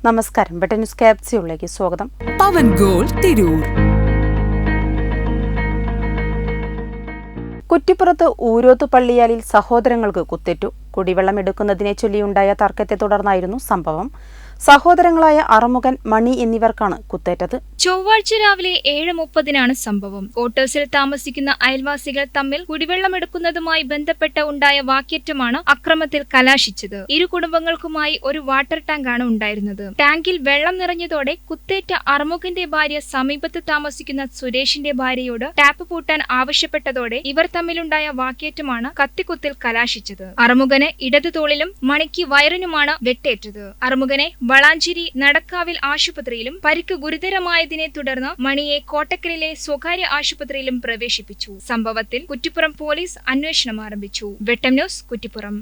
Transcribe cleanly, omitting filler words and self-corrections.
നമസ്കാരം. ബെട്ട ന്യൂസ് ക്യാപ്സ്യൂളിലേക്ക് സ്വാഗതം. പവൻ ഗോൾ തിരൂർ. കുറ്റിപ്പുറത്ത് ഊരോത്ത് പള്ളിയാലിൽ സഹോദരങ്ങൾക്ക് കുത്തേറ്റു. കുടിവെള്ളം എടുക്കുന്നതിനെ ചൊല്ലിയുണ്ടായ തർക്കത്തെ തുടർന്നായിരുന്നു സംഭവം. സഹോദരങ്ങളായ അറുമുഖൻ, മണി എന്നിവർക്കാണ് കുത്തേറ്റത്. ചൊവ്വാഴ്ച രാവിലെ 7:30 സംഭവം. ക്വാർട്ടേഴ്സിൽ താമസിക്കുന്ന അയൽവാസികൾ തമ്മിൽ കുടിവെള്ളമെടുക്കുന്നതുമായി ബന്ധപ്പെട്ട് ഉണ്ടായ വാക്കേറ്റമാണ് അക്രമത്തിൽ കലാശിച്ചത്. ഇരു കുടുംബങ്ങൾക്കുമായി ഒരു വാട്ടർ ടാങ്കാണ് ഉണ്ടായിരുന്നത്. ടാങ്കിൽ വെള്ളം നിറഞ്ഞതോടെ കുത്തേറ്റ അറുമുഖന്റെ ഭാര്യ സമീപത്ത് താമസിക്കുന്ന സുരേഷിന്റെ ഭാര്യയോട് ടാപ്പ് പൂട്ടാൻ ആവശ്യപ്പെട്ടതോടെ ഇവർ തമ്മിലുണ്ടായ വാക്കേറ്റമാണ് കത്തിക്കുത്തിൽ കലാശിച്ചത്. അറുമുഖന് ഇടതു തോളിലും മണിക്ക് വയറിനുമാണ് വെട്ടേറ്റത്. അറുമുഖനെ വളാഞ്ചേരി നടക്കാവിൽ ആശുപത്രിയിലും പരിക്ക് ഗുരുതരമായതിനെ തുടർന്ന് മണിയെ കോട്ടക്കലിലെ സ്വകാര്യ ആശുപത്രിയിലും പ്രവേശിപ്പിച്ചു. സംഭവത്തിൽ കുറ്റിപ്പുറം പോലീസ് അന്വേഷണം ആരംഭിച്ചു. വെട്ടം ന്യൂസ്, കുറ്റിപ്പുറം.